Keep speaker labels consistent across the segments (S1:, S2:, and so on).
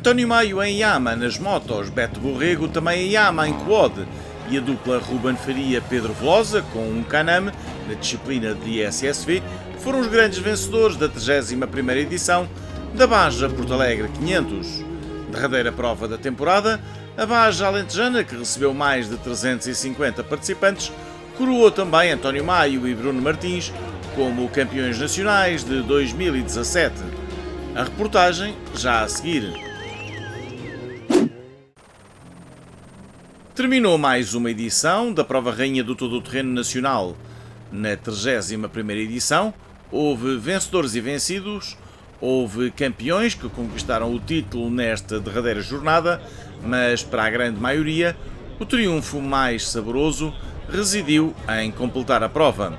S1: António Maio em Yama nas motos, Beto Borrego também em Yama em quad e a dupla Ruben Faria-Pedro Velosa com um Can-Am na disciplina de ISSV foram os grandes vencedores da 31ª edição da Baja Porto Alegre 500. Derradeira prova da temporada, a Baja Alentejana, que recebeu mais de 350 participantes, coroou também António Maio e Bruno Martins como campeões nacionais de 2017. A reportagem já a seguir. Terminou mais uma edição da Prova Rainha do Todo-Terreno Nacional. Na 31ª edição, houve vencedores e vencidos, houve campeões que conquistaram o título nesta derradeira jornada, mas para a grande maioria, o triunfo mais saboroso residiu em completar a prova.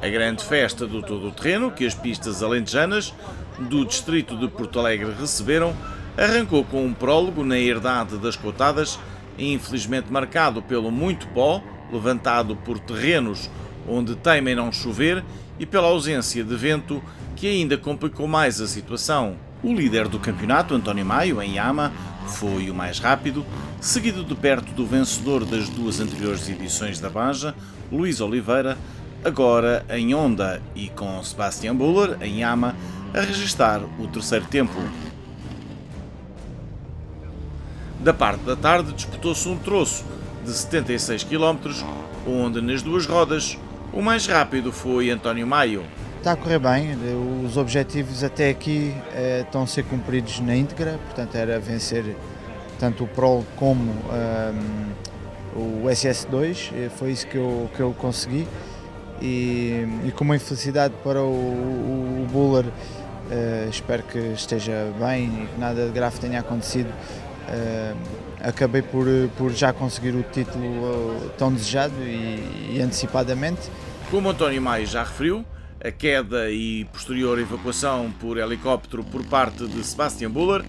S1: A grande festa do todo-terreno que as pistas alentejanas do distrito de Porto Alegre receberam arrancou com um prólogo na herdade das Coutadas, infelizmente marcado pelo muito pó, levantado por terrenos onde teima em não chover e pela ausência de vento que ainda complicou mais a situação. O líder do campeonato, António Maio, em Yama, foi o mais rápido, seguido de perto do vencedor das duas anteriores edições da Baja, Luís Oliveira, agora em Honda e com Sebastian Buller, em Yama, a registrar o terceiro tempo. Da parte da tarde disputou-se um troço de 76 km, onde nas duas rodas o mais rápido foi António Maio.
S2: Está a correr bem, os objetivos até aqui estão a ser cumpridos na íntegra, portanto era vencer tanto o Prol como o SS2, foi isso que eu consegui e com uma infelicidade para o Buller, espero que esteja bem e que nada de grave tenha acontecido. Acabei por já conseguir o título tão desejado e antecipadamente.
S1: Como António Maio já referiu, a queda e posterior evacuação por helicóptero por parte de Sebastian Buller,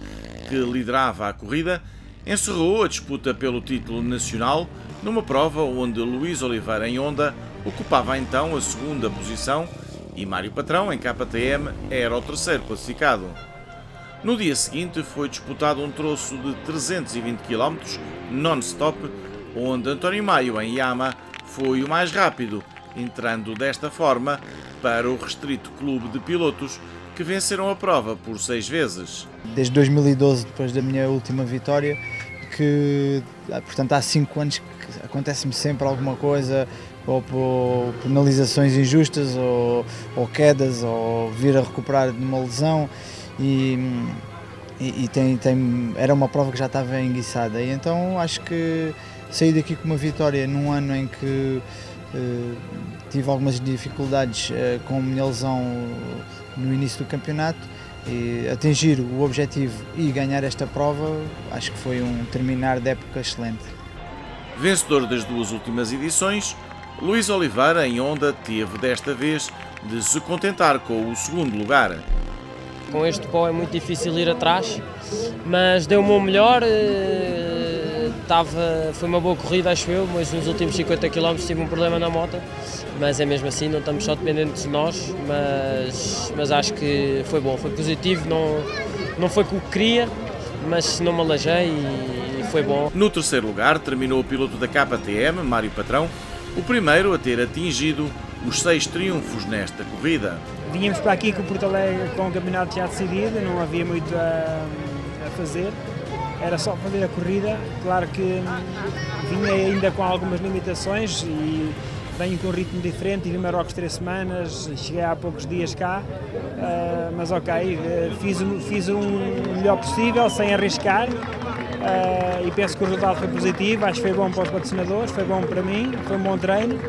S1: que liderava a corrida, encerrou a disputa pelo título nacional numa prova onde Luís Oliveira em Honda ocupava então a segunda posição e Mário Patrão em KTM era o terceiro classificado. No dia seguinte foi disputado um troço de 320 km non-stop, onde António Maio em Yama foi o mais rápido, entrando desta forma para o restrito clube de pilotos que venceram a prova por 6 vezes.
S2: Desde 2012, depois da minha última vitória, que portanto há 5 anos que acontece-me sempre alguma coisa, ou penalizações injustas, ou quedas, ou vir a recuperar de uma lesão. Era uma prova que já estava enguiçada e então acho que saí daqui com uma vitória num ano em que tive algumas dificuldades com a minha lesão no início do campeonato, e atingir o objetivo e ganhar esta prova acho que foi um terminar de época excelente.
S1: Vencedor das duas últimas edições, Luís Oliveira em Honda teve desta vez de se contentar com o segundo lugar.
S3: Com este pó é muito difícil ir atrás, mas deu o meu melhor, foi uma boa corrida acho eu, mas nos últimos 50 km tive um problema na moto, mas é mesmo assim, não estamos só dependentes de nós, mas acho que foi bom, foi positivo, não foi o que queria, mas não me alejei e foi bom.
S1: No terceiro lugar terminou o piloto da KTM, Mário Patrão, o primeiro a ter atingido os 6 triunfos nesta corrida.
S4: Vínhamos para aqui com o Porto Alegre com o campeonato já decidido, não havia muito a fazer, era só fazer a corrida. Claro que vinha ainda com algumas limitações e venho com um ritmo diferente, tive em Marrocos 3 semanas, cheguei há poucos dias cá, mas ok, fiz o melhor possível, sem arriscar, e penso que o resultado foi positivo, acho que foi bom para os patrocinadores, foi bom para mim, foi um bom treino,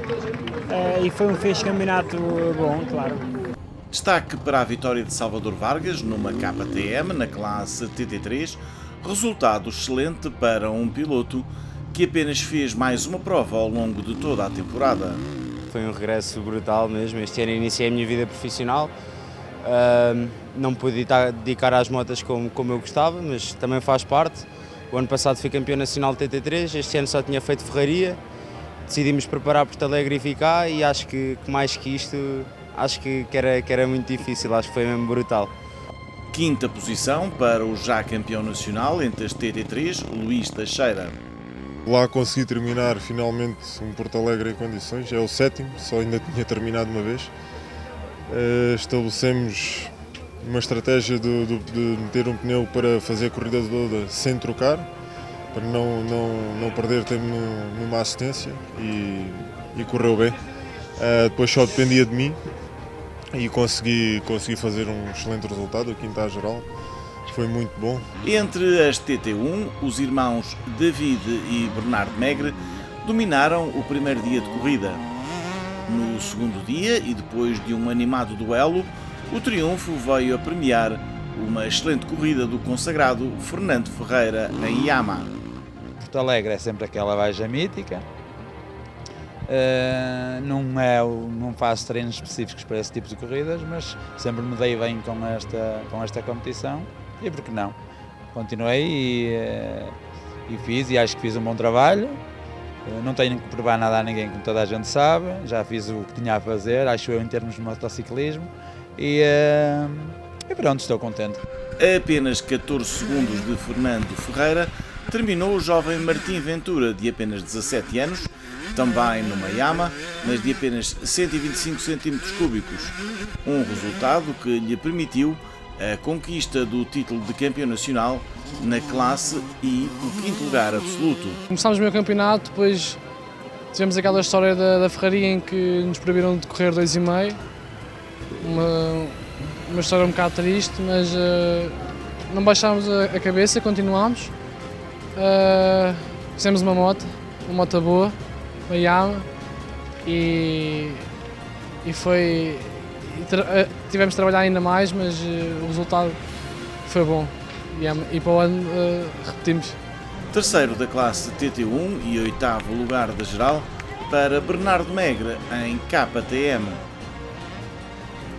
S4: e foi um fecho de campeonato bom, claro.
S1: Destaque para a vitória de Salvador Vargas numa KTM na classe TT3, resultado excelente para um piloto que apenas fez mais uma prova ao longo de toda a temporada.
S5: Foi um regresso brutal mesmo, este ano iniciei a minha vida profissional, não pude dedicar às motas como eu gostava, mas também faz parte. O ano passado fui campeão nacional de TT3, este ano só tinha feito ferraria, decidimos preparar Porto Alegre e ficar e acho que mais que isto, acho que era muito difícil, acho que foi mesmo brutal.
S1: Quinta posição para o já campeão nacional entre as TT3, Luís Teixeira.
S6: Lá consegui terminar finalmente um Porto Alegre em condições, é o 7º, só ainda tinha terminado uma vez. Estabelecemos uma estratégia de meter um pneu para fazer a corrida toda sem trocar, para não perder tempo numa assistência e correu bem. Depois só dependia de mim e consegui fazer um excelente resultado, o quinto à geral. Foi muito bom.
S1: Entre as TT1, os irmãos David e Bernardo Megre dominaram o primeiro dia de corrida. No segundo dia, e depois de um animado duelo, o triunfo veio a premiar uma excelente corrida do consagrado Fernando Ferreira em Iama.
S7: Porto Alegre é sempre aquela baja mítica. Não faço treinos específicos para esse tipo de corridas, mas sempre me dei bem com esta competição. E por que não? Continuei e acho que fiz um bom trabalho. Não tenho que provar nada a ninguém, como toda a gente sabe. Já fiz o que tinha a fazer, acho eu, em termos de motociclismo. E pronto, estou contente.
S1: A apenas 14 segundos de Fernando Ferreira, terminou o jovem Martim Ventura, de apenas 17 anos, também numa Yama, mas de apenas 125 cm3, um resultado que lhe permitiu a conquista do título de campeão nacional na classe e o quinto lugar absoluto.
S8: Começámos o meu campeonato, depois tivemos aquela história da Ferraria em que nos proibiram de correr 2,5. Uma história um bocado triste, mas não baixámos a cabeça, continuámos. Fizemos uma moto boa, uma Yama, e foi... tivemos de trabalhar ainda mais, mas o resultado foi bom e para o ano repetimos.
S1: Terceiro da classe TT1 e oitavo lugar da geral para Bernardo Megre em KTM.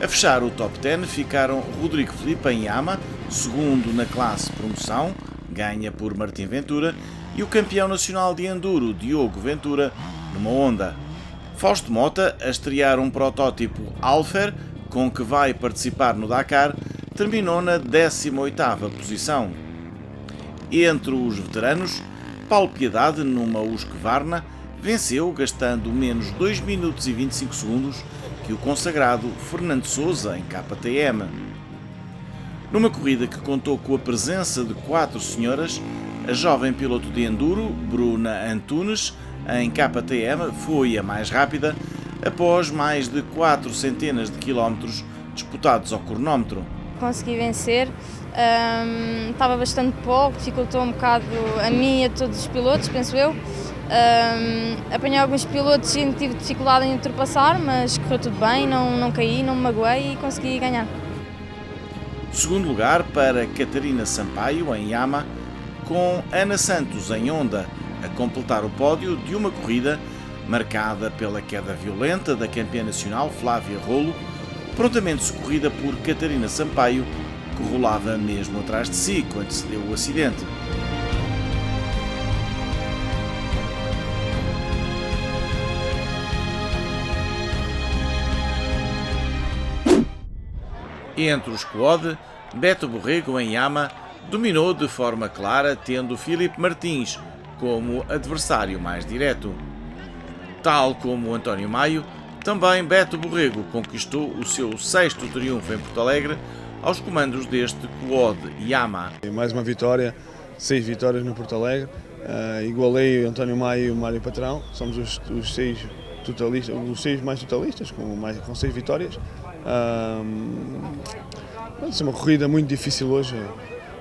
S1: A fechar o top 10 ficaram Rodrigo Filipe em Yama, segundo na classe promoção, ganha por Martim Ventura, e o campeão nacional de enduro Diogo Ventura numa Honda. Fausto Mota, a estrear um protótipo Alfer, com que vai participar no Dakar, terminou na 18ª posição. Entre os veteranos, Paulo Piedade, numa Husqvarna, venceu gastando menos 2 minutos e 25 segundos que o consagrado Fernando Sousa em KTM. Numa corrida que contou com a presença de 4 senhoras, a jovem piloto de enduro, Bruna Antunes, em KTM, foi a mais rápida, após mais de 4 centenas de quilómetros disputados ao cronómetro.
S9: Consegui vencer, estava bastante pouco, dificultou um bocado a mim e a todos os pilotos, penso eu. Apanhei alguns pilotos e tive dificuldade em ultrapassar, mas correu tudo bem, não caí, não me magoei e consegui ganhar.
S1: Segundo lugar para Catarina Sampaio em Yama, com Ana Santos em Honda, a completar o pódio de uma corrida marcada pela queda violenta da campeã nacional Flávia Rolo, prontamente socorrida por Catarina Sampaio, que rolava mesmo atrás de si quando se deu o acidente. Entre os quad, Beto Borrego em Yama dominou de forma clara, tendo Filipe Martins como adversário mais direto. Tal como António Maio, também Beto Borrego conquistou o seu 6º triunfo em Porto Alegre aos comandos deste quad Yama.
S10: Mais uma vitória, 6 vitórias no Porto Alegre. Igualei o António Maio e o Mário Patrão, somos os 6 totalistas, os 6 mais totalistas, com 6 vitórias. É uma corrida muito difícil hoje.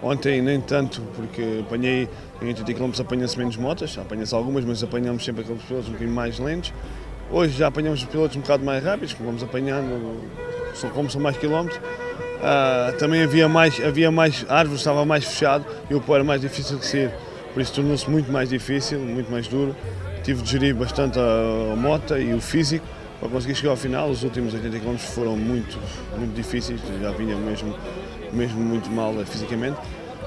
S10: Ontem nem tanto, porque apanhei em 80 km apanha-se menos motas, apanha-se algumas, mas apanhamos sempre aqueles pilotos um bocadinho mais lentos. Hoje já apanhamos os pilotos um bocado mais rápidos, como vamos apanhando, como são mais quilómetros. Também havia mais árvores, estava mais fechado e o pó era mais difícil de sair, por isso tornou-se muito mais difícil, muito mais duro. Tive de gerir bastante a moto e o físico para conseguir chegar ao final. Os últimos 80 km foram muito difíceis, já vinha mesmo muito mal fisicamente,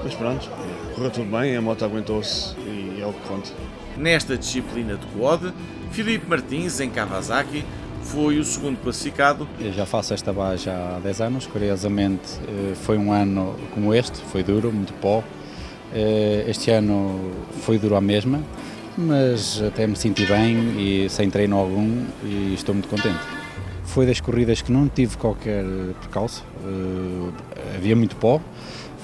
S10: mas pronto, correu tudo bem, a moto aguentou-se e é o que conta.
S1: Nesta disciplina de quad, Filipe Martins em Kawasaki foi o segundo classificado.
S11: Eu já faço esta baixa há 10 anos, curiosamente foi um ano como este, foi duro, muito pó. Este ano foi duro à mesma, mas até me senti bem e sem treino algum e estou muito contente. Foi das corridas que não tive qualquer percalço, havia muito pó,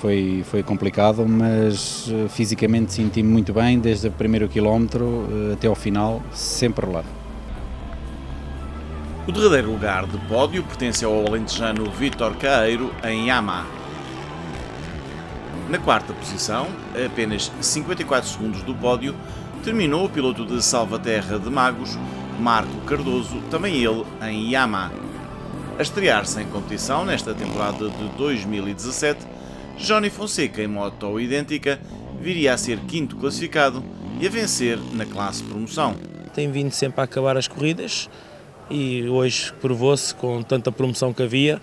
S11: foi complicado, mas fisicamente senti-me muito bem, desde o primeiro quilómetro até ao final, sempre relado.
S1: O derradeiro lugar de pódio pertence ao alentejano Vítor Caeiro, em Yama. Na quarta posição, a apenas 54 segundos do pódio, terminou o piloto de Salvaterra de Magos, Marco Cardoso, também ele em Yama. A estrear-se em competição nesta temporada de 2017, Johnny Fonseca, em moto idêntica, viria a ser quinto classificado e a vencer na classe promoção.
S12: Tem vindo sempre a acabar as corridas e hoje provou-se com tanta promoção que havia,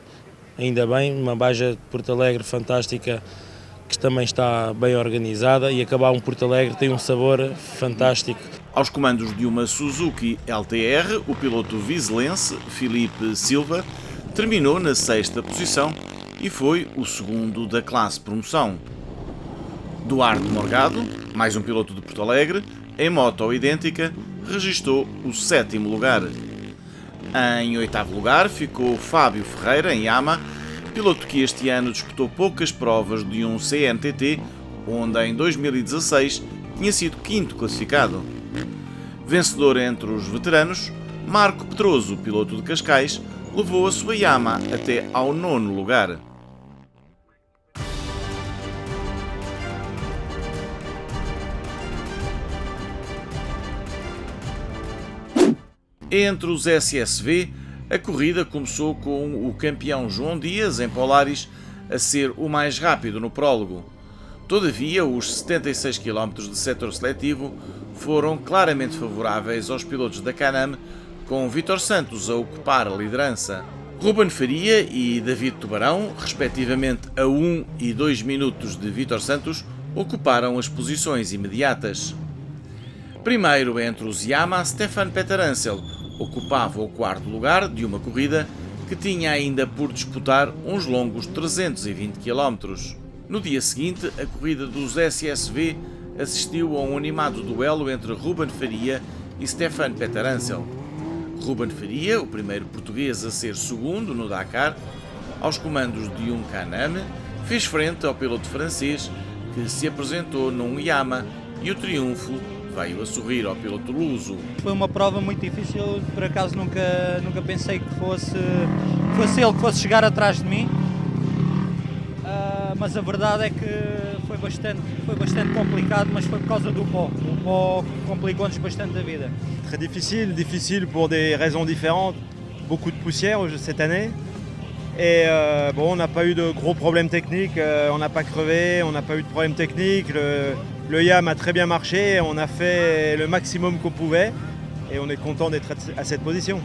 S12: ainda bem, uma Baja de Porto Alegre fantástica que também está bem organizada e acabar um Porto Alegre tem um sabor fantástico.
S1: Aos comandos de uma Suzuki LTR, o piloto vizelense Filipe Silva terminou na sexta posição e foi o segundo da classe promoção. Duarte Morgado, mais um piloto de Porto Alegre, em moto idêntica, registou o sétimo lugar. Em oitavo lugar ficou Fábio Ferreira, em Yama, piloto que este ano disputou poucas provas de um CNTT, onde em 2016 tinha sido quinto classificado. Vencedor entre os veteranos, Marco Pedroso, piloto de Cascais, levou a sua Yama até ao nono lugar. Entre os SSV, a corrida começou com o campeão João Dias, em Polaris, a ser o mais rápido no prólogo. Todavia, os 76 km de setor seletivo foram claramente favoráveis aos pilotos da Can-Am, com Vítor Santos a ocupar a liderança. Ruben Faria e David Tubarão, respectivamente a 1 e 2 minutos de Vítor Santos, ocuparam as posições imediatas. Primeiro entre os Yama, Stefan Peter Ansel ocupava o quarto lugar de uma corrida que tinha ainda por disputar uns longos 320 km. No dia seguinte, a corrida dos SSV assistiu a um animado duelo entre Ruben Faria e Stefan Peter Ansel. Ruben Faria, o primeiro português a ser segundo no Dakar, aos comandos de um Can-Am, fez frente ao piloto francês que se apresentou num Yama e o triunfo veio a sorrir ao piloto luso.
S13: Foi uma prova muito difícil, por acaso nunca pensei que fosse ele que fosse chegar atrás de mim, mas a verdade é que foi bastante complicado, mas foi por causa do pó. O pó complicou-nos bastante a vida.
S14: Très difficile pour des raisons différentes, beaucoup de poussière cette année. Et on n'a pas eu de gros problèmes techniques, on n'a pas crevé, on n'a pas eu de problèmes techniques. Le YAM a très bien marché, on a fait le maximum qu'on pouvait et on est content d'être à cette position.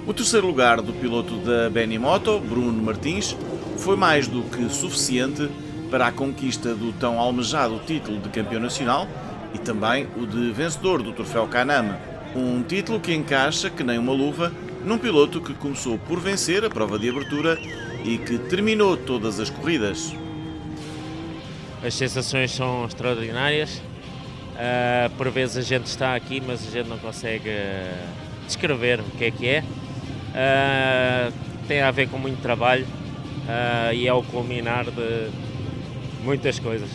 S1: O terceiro lugar do piloto da Benimoto, Bruno Martins, foi mais do que suficiente para a conquista do tão almejado título de campeão nacional e também o de vencedor do troféu Can-Am. Um título que encaixa que nem uma luva num piloto que começou por vencer a prova de abertura e que terminou todas as corridas.
S15: As sensações são extraordinárias. Por vezes a gente está aqui, mas a gente não consegue descrever o que é. Tem a ver com muito trabalho e é o culminar de muitas coisas.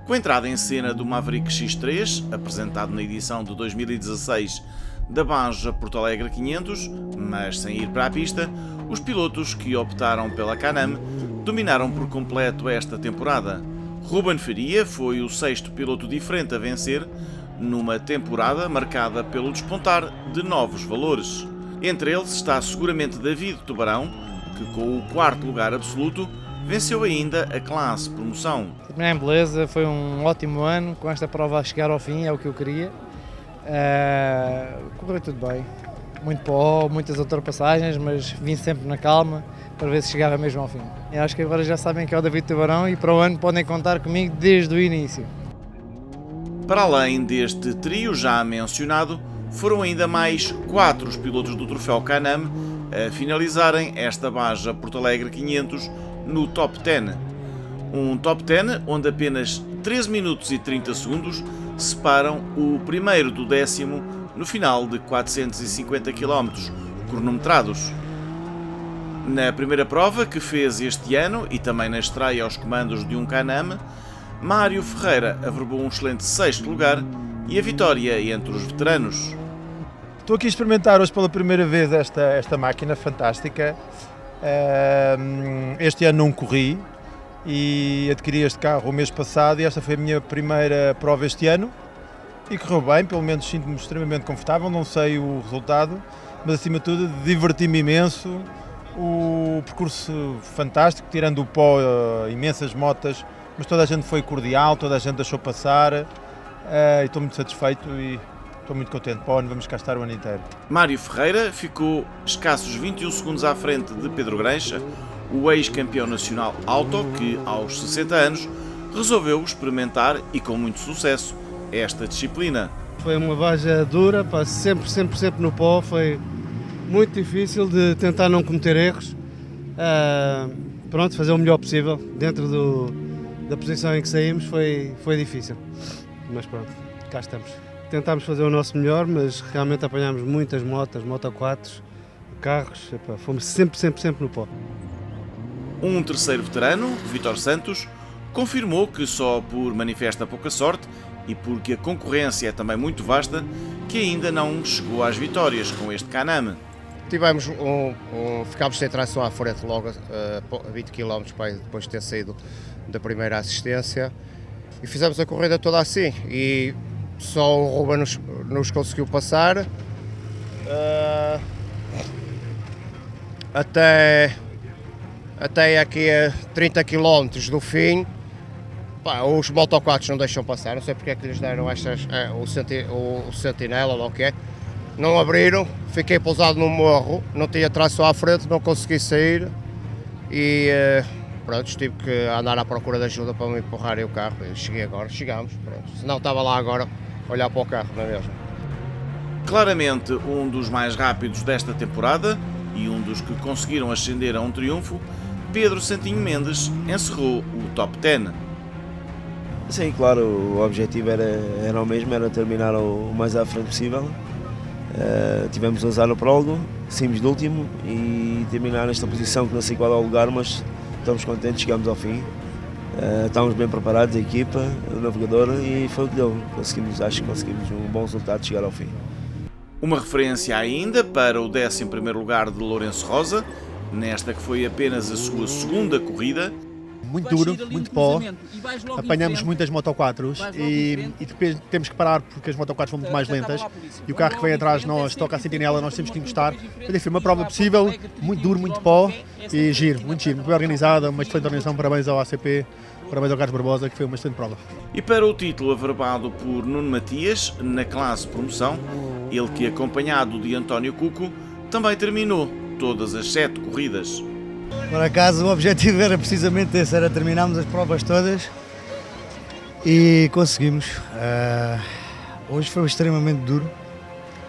S1: Com a entrada em cena do Maverick X3, apresentado na edição de 2016 da Baja Porto Alegre 500, mas sem ir para a pista, os pilotos que optaram pela Can-Am dominaram por completo esta temporada. Ruben Faria foi o sexto piloto diferente a vencer, numa temporada marcada pelo despontar de novos valores. Entre eles está seguramente David Tubarão, que com o quarto lugar absoluto venceu ainda a classe promoção.
S8: Terminar em beleza, foi um ótimo ano, com esta prova a chegar ao fim, é o que eu queria. Correu tudo bem, muito pó, muitas ultrapassagens, mas vim sempre na calma,
S16: para ver se chegava mesmo ao fim. Eu acho que agora já sabem que é o David Tubarão e para o ano podem contar comigo desde o início.
S1: Para além deste trio já mencionado, foram ainda mais 4 os pilotos do troféu Can-Am a finalizarem esta Baja Porto Alegre 500 no top 10. Um top 10 onde apenas 13 minutos e 30 segundos separam o primeiro do décimo no final de 450 km cronometrados. Na primeira prova que fez este ano e também na estreia aos comandos de um Can-Am, Mário Ferreira averbou um excelente 6º lugar e a vitória entre os veteranos.
S17: Estou aqui a experimentar hoje pela primeira vez esta máquina fantástica. Este ano não corri e adquiri este carro o mês passado e esta foi a minha primeira prova este ano e correu bem, pelo menos sinto-me extremamente confortável, não sei o resultado, mas acima de tudo diverti-me imenso, o percurso fantástico, tirando o pó, imensas motas, mas toda a gente foi cordial, toda a gente deixou passar e estou muito satisfeito e estou muito contente. Para o ano vamos cá estar o ano inteiro.
S1: Mário Ferreira ficou escassos 21 segundos à frente de Pedro Grancha, o ex-campeão nacional auto que, aos 60 anos, resolveu experimentar e com muito sucesso esta disciplina.
S18: Foi uma baja dura, sempre no pó, foi muito difícil de tentar não cometer erros. Pronto, fazer o melhor possível dentro da posição em que saímos foi difícil, mas pronto, cá estamos. Tentámos fazer o nosso melhor, mas realmente apanhámos muitas motas, Moto 4, carros, fomos sempre no pó.
S1: Um terceiro veterano, Vítor Santos, confirmou que só por manifesta pouca sorte e porque a concorrência é também muito vasta, que ainda não chegou às vitórias com este Can-Am.
S19: Ficámos sem tração à frente logo a 20 km depois de ter saído da primeira assistência e fizemos a corrida toda assim e só o Ruben nos conseguiu passar até aqui a 30 km do fim. Os Moto 4 não deixam passar, não sei porque é que lhes deram o sentinela ou o que é. Não abriram, fiquei pousado no morro, não tinha tração à frente, não consegui sair e pronto, tive que andar à procura de ajuda para me empurrarem o carro. Chegámos, pronto. Se não estava lá agora, olhar para o carro, não é mesmo?
S1: Claramente um dos mais rápidos desta temporada e um dos que conseguiram ascender a um triunfo, Pedro Santinho Mendes encerrou o top 10.
S20: Sim, claro, o objetivo era o mesmo, era terminar o mais à frente possível. Tivemos azar no prólogo, saímos de último e terminar nesta posição que não sei qual é o lugar, mas estamos contentes, chegamos ao fim. Estávamos bem preparados, a equipa, o navegador, e foi o que deu. Acho que conseguimos um bom resultado de chegar ao fim.
S1: Uma referência ainda para o 11º lugar de Lourenço Rosa, nesta que foi apenas a sua segunda corrida.
S21: Muito duro, muito pó, apanhamos muitas Moto 4s e depois temos que parar porque as Moto 4 são muito mais lentas e o carro que vem atrás de nós toca a sentinela, nós temos que encostar. Mas enfim, uma prova possível, muito duro, muito pó e muito bem organizada, uma excelente organização. Parabéns ao ACP, parabéns ao Carlos Barbosa, que foi uma excelente prova.
S1: E para o título averbado por Nuno Matias, na classe promoção, ele que, acompanhado de António Cuco, também terminou todas as 7 corridas.
S16: Por acaso o objetivo era precisamente esse, era terminarmos as provas todas e conseguimos. Hoje foi extremamente duro,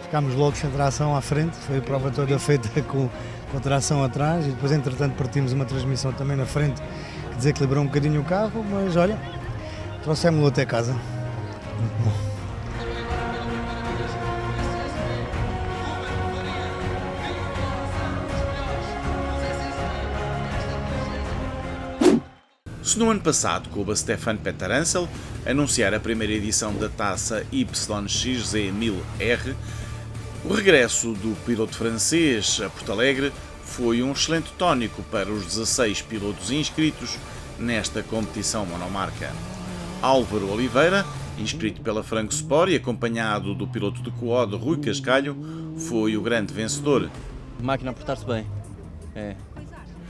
S16: ficámos logo sem tração à frente, foi a prova toda feita com tração atrás e depois entretanto partimos uma transmissão também na frente que desequilibrou um bocadinho o carro, mas olha, trouxemos-lo até casa. Muito bom.
S1: Se no ano passado coube a Stefan Peter Hansel anunciar a primeira edição da taça YXZ1000R, o regresso do piloto francês a Porto Alegre foi um excelente tónico para os 16 pilotos inscritos nesta competição monomarca. Álvaro Oliveira, inscrito pela Franco Sport e acompanhado do piloto de quad Rui Cascalho, foi o grande vencedor.
S22: A máquina a portar-se bem.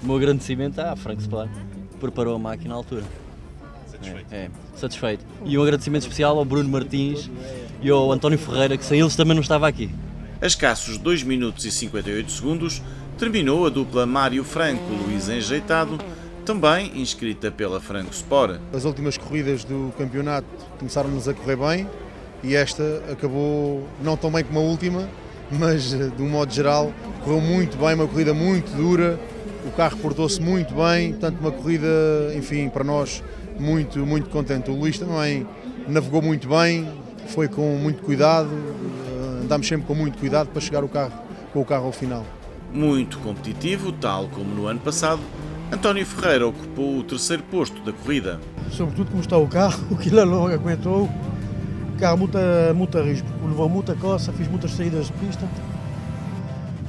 S22: O meu agradecimento à Franco Sport. Preparou a máquina à altura. Satisfeito. E um agradecimento especial ao Bruno Martins e ao António Ferreira, que sem eles também não estava aqui.
S1: A escassos 2 minutos e 58 segundos terminou a dupla Mário Franco-Luís Enjeitado, também inscrita pela Franco Sport.
S21: As últimas corridas do campeonato começaram-nos a correr bem e esta acabou não tão bem como a última, mas de um modo geral correu muito bem, uma corrida muito dura, o carro portou-se muito bem, portanto uma corrida, enfim, para nós muito contente. O Luís também navegou muito bem, foi com muito cuidado, andámos sempre com muito cuidado para chegar com o carro ao final.
S1: Muito competitivo, tal como no ano passado, António Ferreira ocupou o terceiro posto da corrida.
S2: Sobretudo como está o carro, o que ele não aguentou, o carro muito risco, levou muita coça, fiz muitas saídas de pista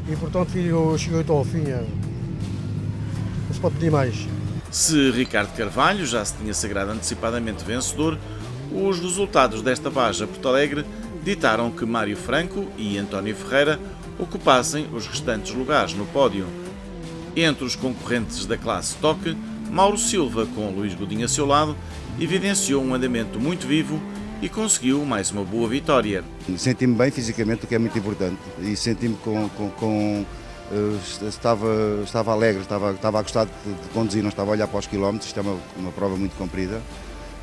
S2: e portanto cheguei ao fim, não se pode pedir mais.
S1: Se Ricardo Carvalho já se tinha sagrado antecipadamente vencedor, os resultados desta Baja Porto Alegre ditaram que Mário Franco e António Ferreira ocupassem os restantes lugares no pódio. Entre os concorrentes da classe Stock, Mauro Silva, com Luís Godinho a seu lado, evidenciou um andamento muito vivo e conseguiu mais uma boa vitória.
S3: Senti-me bem fisicamente, o que é muito importante, e senti-me estava alegre, estava a gostar de conduzir, não estava a olhar para os quilómetros. Isto é uma prova muito comprida,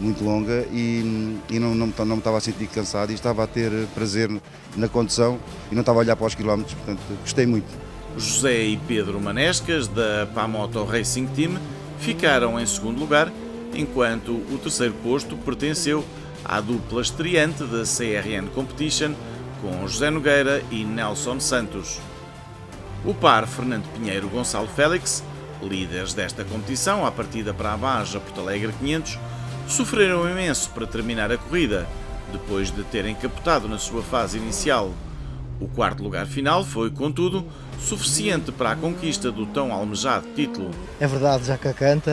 S3: muito longa, e não me estava a sentir cansado e estava a ter prazer na condução e não estava a olhar para os quilómetros, portanto gostei muito.
S1: José e Pedro Manescas, da Pamoto Racing Team, ficaram em segundo lugar, enquanto o terceiro posto pertenceu à dupla estreante da CRN Competition, com José Nogueira e Nelson Santos. O par Fernando Pinheiro-Gonçalo Félix, líderes desta competição à partida para a Baja Porto Alegre 500, sofreram imenso para terminar a corrida, depois de terem capotado na sua fase inicial. O quarto lugar final foi, contudo, suficiente para a conquista do tão almejado título.
S23: É verdade, já cá canta,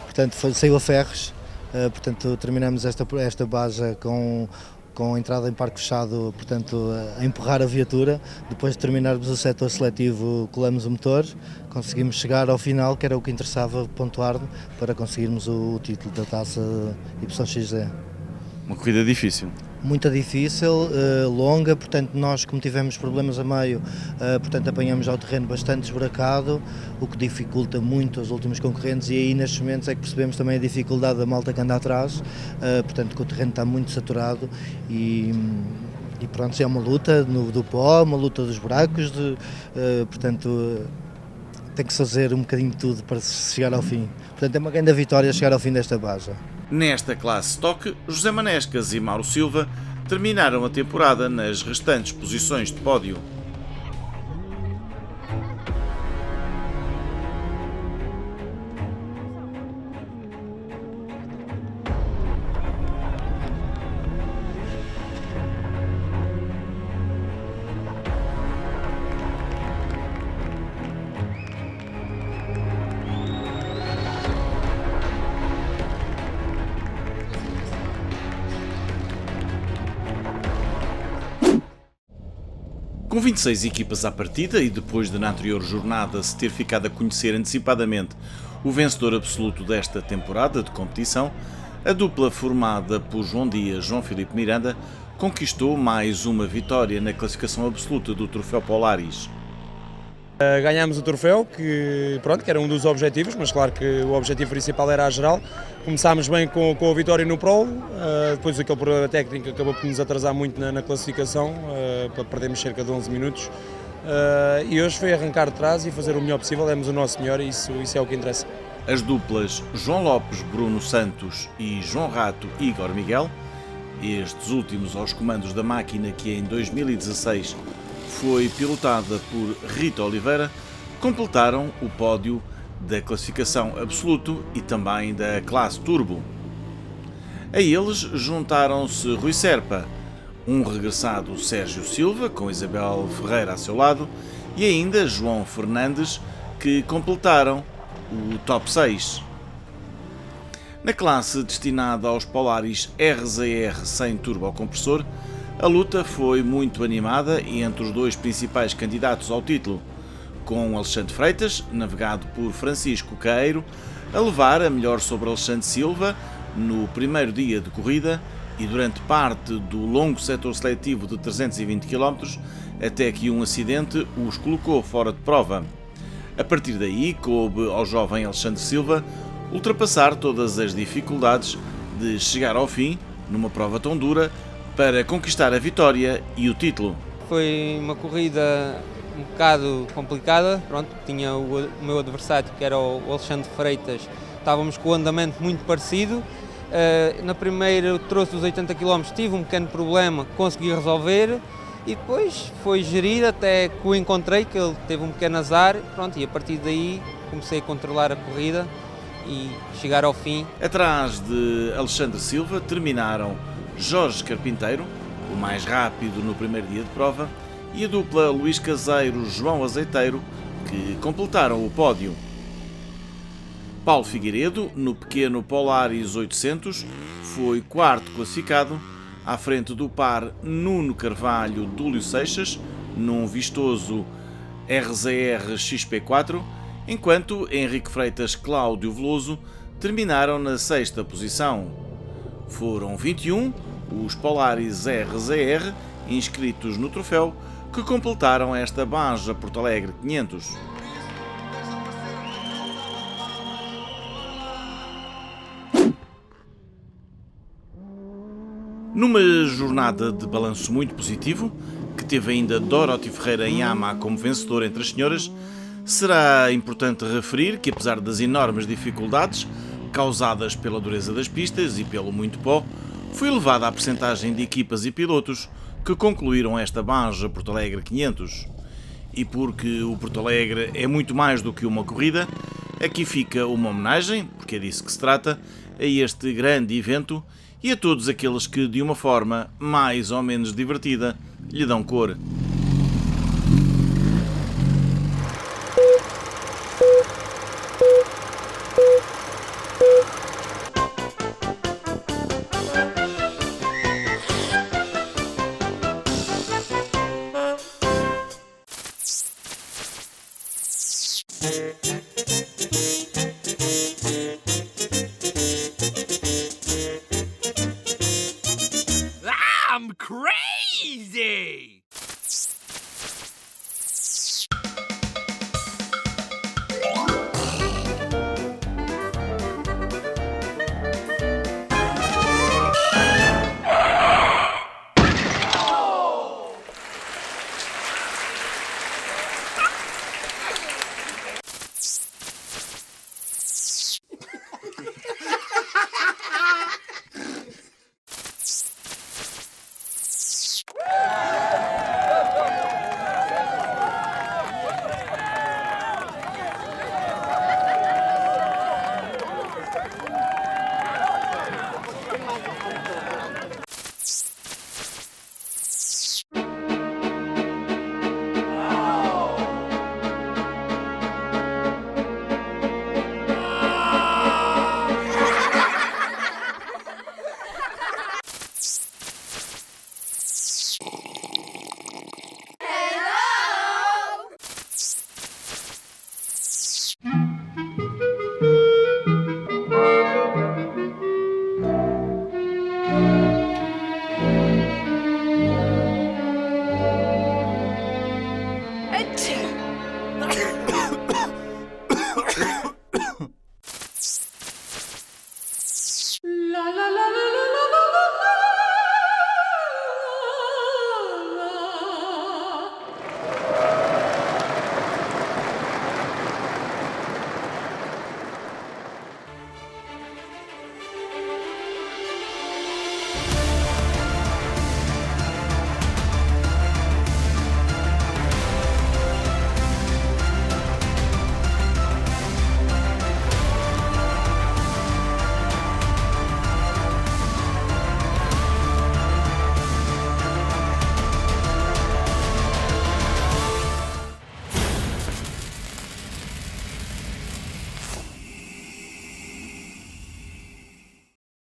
S23: portanto saiu a ferros, portanto terminamos esta Baja com a entrada em parque fechado, portanto a empurrar a viatura. Depois de terminarmos o setor seletivo, colamos o motor, conseguimos chegar ao final, que era o que interessava pontuar para conseguirmos o título da taça YXZ.
S1: Uma corrida difícil.
S23: Muito difícil, longa, portanto nós, como tivemos problemas a meio, portanto apanhamos já o terreno bastante esburacado, o que dificulta muito os últimos concorrentes, e aí nestes momentos é que percebemos também a dificuldade da malta que anda atrás, portanto que o terreno está muito saturado e pronto, é uma luta do pó, uma luta dos buracos, portanto tem que fazer um bocadinho de tudo para chegar ao fim. Portanto é uma grande vitória chegar ao fim desta Baja.
S1: Nesta classe Stock, José Manescas e Mauro Silva terminaram a temporada nas restantes posições de pódio. Com 26 equipas à partida e depois de na anterior jornada se ter ficado a conhecer antecipadamente o vencedor absoluto desta temporada de competição, a dupla formada por João Dias e João Filipe Miranda conquistou mais uma vitória na classificação absoluta do Troféu Polaris.
S12: Ganhámos o troféu, que era um dos objetivos, mas claro que o objetivo principal era a geral. Começámos bem com a vitória no prólogo, depois aquele problema técnico acabou por nos atrasar muito na classificação, perdemos cerca de 11 minutos. E hoje foi arrancar de trás e fazer o melhor possível, demos o nosso melhor e isso é o que interessa.
S1: As duplas João Lopes, Bruno Santos e João Rato, Igor Miguel, estes últimos aos comandos da máquina que em 2016 foi pilotada por Rita Oliveira, completaram o pódio da classificação absoluto e também da classe turbo. A eles juntaram-se Rui Serpa, um regressado Sérgio Silva, com Isabel Ferreira a seu lado, e ainda João Fernandes, que completaram o top 6. Na classe destinada aos Polaris RZR sem turbocompressor, a luta foi muito animada entre os dois principais candidatos ao título, com Alexandre Freitas, navegado por Francisco Caeiro, a levar a melhor sobre Alexandre Silva no primeiro dia de corrida, e durante parte do longo setor seletivo de 320 km, até que um acidente os colocou fora de prova. A partir daí, coube ao jovem Alexandre Silva ultrapassar todas as dificuldades de chegar ao fim, numa prova tão dura, para conquistar a vitória e o título.
S4: Foi uma corrida um bocado complicada, pronto, tinha o meu adversário, que era o Alexandre Freitas, estávamos com o andamento muito parecido. Na primeira trouxe os 80 km, tive um pequeno problema, consegui resolver e depois foi gerir até que o encontrei, que ele teve um pequeno azar, pronto, e a partir daí comecei a controlar a corrida e chegar ao fim.
S1: Atrás de Alexandre Silva terminaram Jorge Carpinteiro, o mais rápido no primeiro dia de prova, e a dupla Luís Caseiro-João Azeiteiro, que completaram o pódio. Paulo Figueiredo, no pequeno Polaris 800, foi quarto classificado, à frente do par Nuno Carvalho-Dúlio Seixas, num vistoso RZR XP4, enquanto Henrique Freitas-Cláudio Veloso terminaram na sexta posição. Foram 21 os Polaris RZR inscritos no troféu que completaram esta Baja Porto Alegre 500. Numa jornada de balanço muito positivo, que teve ainda Dorothy Ferreira em Ama como vencedora entre as senhoras, será importante referir que, apesar das enormes dificuldades causadas pela dureza das pistas e pelo muito pó, foi elevada a percentagem de equipas e pilotos que concluíram esta Baja Porto Alegre 500. E porque o Porto Alegre é muito mais do que uma corrida, aqui fica uma homenagem, porque é disso que se trata, a este grande evento e a todos aqueles que, de uma forma mais ou menos divertida, lhe dão cor.
S5: I'm crazy! La la la.